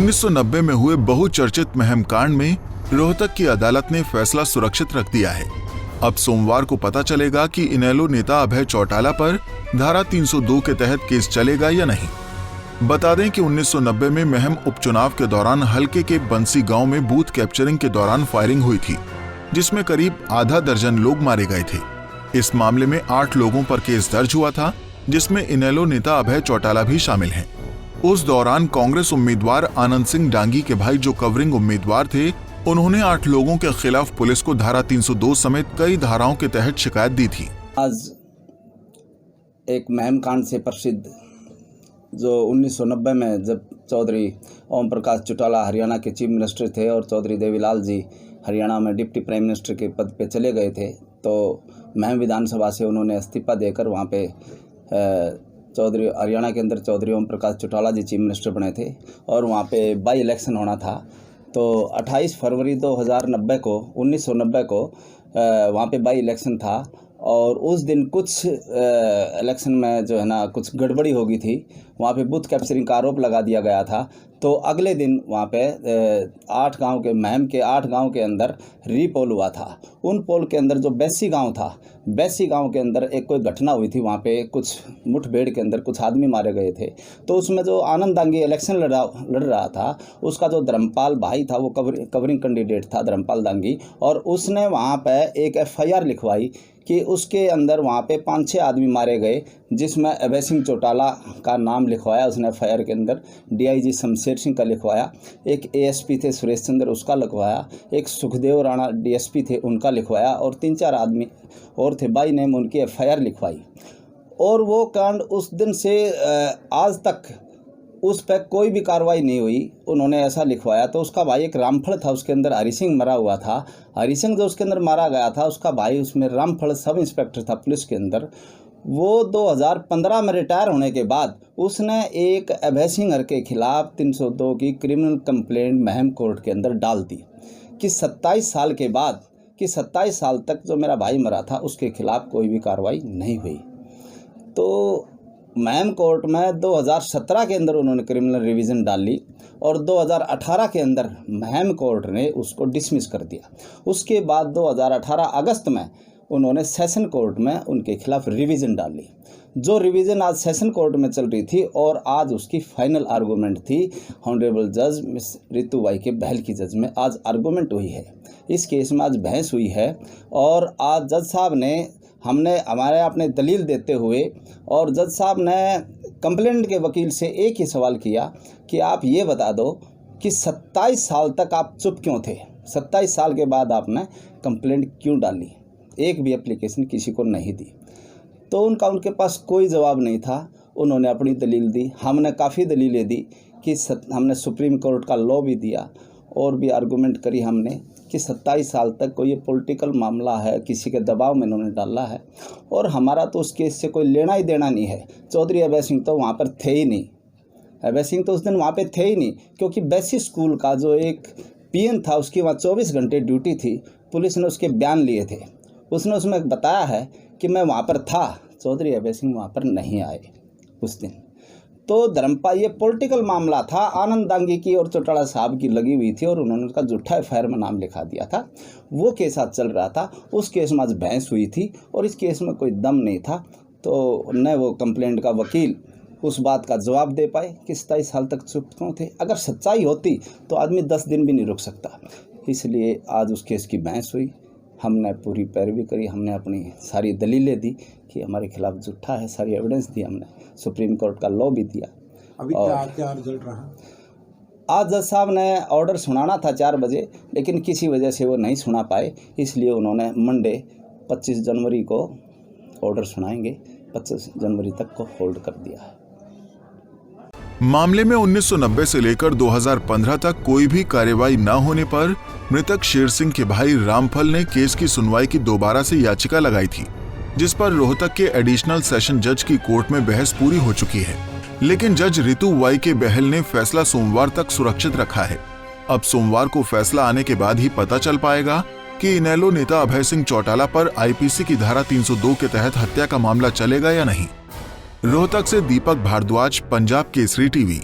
1990 में हुए बहुचर्चित महम कांड में रोहतक की अदालत ने फैसला सुरक्षित रख दिया है। अब सोमवार को पता चलेगा कि इनेलो नेता अभय चौटाला पर धारा 302 के तहत केस चलेगा या नहीं। बता दें कि 1990 में महम उपचुनाव के दौरान हलके के बंसी गांव में बूथ कैप्चरिंग के दौरान फायरिंग हुई थी, जिसमें करीब आधा दर्जन लोग मारे गए थे। इस मामले में 8 लोगों पर केस दर्ज हुआ था, जिसमें इनेलो नेता अभय चौटाला भी शामिल हैं। उस दौरान कांग्रेस उम्मीदवार आनंद सिंह डांगी के भाई, जो कवरिंग उम्मीदवार थे, उन्होंने 8 लोगों के खिलाफ पुलिस को धारा 302 समेत कई धाराओं के तहत शिकायत दी थी। आज एक महम कांड से प्रसिद्ध, जो 1990 में जब चौधरी ओम प्रकाश चौटाला हरियाणा के चीफ मिनिस्टर थे और चौधरी देवीलाल जी हरियाणा में डिप्टी प्राइम मिनिस्टर के पद पे चले गए थे, तो महम विधानसभा से उन्होंने इस्तीफा देकर वहाँ पे चौधरी हरियाणा के अंदर चौधरी ओम प्रकाश चौटाला जी चीफ मिनिस्टर बने थे और वहाँ पे बाई इलेक्शन होना था। तो 28 फरवरी 1990 को वहाँ पे बाई इलेक्शन था और उस दिन कुछ इलेक्शन में जो है ना कुछ गड़बड़ी हो गई थी, वहाँ पे बूथ कैप्चरिंग का आरोप लगा दिया गया था। तो अगले दिन वहाँ पे 8 गांव के महम के 8 गांव के अंदर रीपोल हुआ था। उन पोल के अंदर जो बैसी गांव था, बैसी गांव के अंदर एक कोई घटना हुई थी, वहाँ पे कुछ मुठभेड़ के अंदर कुछ आदमी मारे गए थे। तो उसमें जो आनंद दांगी इलेक्शन लड़ रहा था, उसका जो धर्मपाल भाई था, वो कवरिंग कैंडिडेट था धर्मपाल दांगी, और उसने वहाँ पे एक FIR लिखवाई कि उसके अंदर वहाँ पे 5-6 आदमी मारे गए, जिसमें अभय सिंह चौटाला का नाम लिखवाया उसने FIR के अंदर, DIG शमशेर सिंह का लिखवाया, एक ASP थे सुरेश चंद्र उसका लिखवाया, एक सुखदेव राणा DSP थे उनका लिखवाया, और 3-4 आदमी और थे, बाई नेम उनकी FIR लिखवाई। और वो कांड उस दिन से आज तक उस पर कोई भी कार्रवाई नहीं हुई। उन्होंने ऐसा लिखवाया। तो उसका भाई एक रामफल था, उसके अंदर हरि सिंह मरा हुआ था। हरि सिंह जो उसके अंदर मारा गया था, उसका भाई उसमें रामफल सब इंस्पेक्टर था पुलिस के अंदर। वो 2015 में रिटायर होने के बाद उसने एक अभय सिंह के खिलाफ 302 की क्रिमिनल कंप्लेंट महम कोर्ट के अंदर डाल दी कि 27 साल के बाद, कि 27 साल तक जो मेरा भाई मरा था उसके खिलाफ कोई भी कार्रवाई नहीं हुई। तो महम कोर्ट में 2017 के अंदर उन्होंने क्रिमिनल रिवीजन डाली और 2018 के अंदर महम कोर्ट ने उसको डिसमिस कर दिया। उसके बाद 2018 अगस्त में उन्होंने सेशन कोर्ट में उनके खिलाफ रिवीजन डाली। जो रिवीजन आज सेशन कोर्ट में चल रही थी और आज उसकी फाइनल आर्गूमेंट थी ऑनरेबल जज मिस रितु वाई के बहल की जज में आज आर्गूमेंट हुई है। इस केस में आज बहस हुई है और आज जज साहब ने हमारे अपने दलील देते हुए, और जज साहब ने कंप्लेंट के वकील से एक ही सवाल किया कि आप ये बता दो कि 27 साल तक आप चुप क्यों थे, 27 साल के बाद आपने कंप्लेंट क्यों डाली, एक भी एप्लीकेशन किसी को नहीं दी। तो उनके पास कोई जवाब नहीं था। उन्होंने अपनी दलील दी, हमने काफ़ी दलीलें दी कि हमने सुप्रीम कोर्ट का लॉ भी दिया और भी आर्गूमेंट करी हमने कि 27 साल तक कोई ये पॉलिटिकल मामला है, किसी के दबाव में इन्होंने डाला है और हमारा तो उस केस से कोई लेना ही देना नहीं है। चौधरी अभय सिंह तो वहाँ पर थे ही नहीं, अभय सिंह तो उस दिन वहाँ पे थे ही नहीं, क्योंकि बेसी स्कूल का जो एक PN था उसकी वहाँ 24 घंटे ड्यूटी थी। पुलिस ने उसके बयान लिए थे, उसने उसमें बताया है कि मैं वहाँ पर था, चौधरी अभय सिंह वहाँ पर नहीं आए उस दिन। तो धर्मपाल, ये पॉलिटिकल मामला था, आनंद दांगी की और चौटाला साहब की लगी हुई थी और उन्होंने उसका झूठा FIR में नाम लिखा दिया था। वो केस आज चल रहा था, उस केस में आज बहस हुई थी और इस केस में कोई दम नहीं था। तो न वो कंप्लेंट का वकील उस बात का जवाब दे पाए कि 27 साल तक चुप क्यों थे। अगर सच्चाई होती तो आदमी 10 दिन भी नहीं रुक सकता। इसलिए आज उस केस की बहस हुई, हमने पूरी पैरवी करी, हमने अपनी सारी दलीलें दी कि हमारे खिलाफ झूठा है, सारी एविडेंस दी हमने, सुप्रीम कोर्ट का लॉ भी दिया। अभी क्या रिजल्ट रहा? आज जज साहब ने ऑर्डर सुनाना था 4 बजे, लेकिन किसी वजह से वो नहीं सुना पाए, इसलिए उन्होंने मंडे 25 जनवरी को ऑर्डर सुनाएंगे, 25 जनवरी तक को होल्ड कर दिया है। मामले में 1990 से लेकर 2015 तक कोई भी कार्रवाई न होने पर मृतक शेर सिंह के भाई रामफल ने केस की सुनवाई की दोबारा से याचिका लगाई थी, जिस पर रोहतक के एडिशनल सेशन जज की कोर्ट में बहस पूरी हो चुकी है। लेकिन जज रितु वाई के बहल ने फैसला सोमवार तक सुरक्षित रखा है। अब सोमवार को फैसला आने के बाद ही पता चल पाएगा कि इनेलो नेता अभय सिंह चौटाला पर IPC की धारा 302 के तहत हत्या का मामला चलेगा या नहीं। रोहतक से दीपक भारद्वाज, पंजाब केसरी टीवी।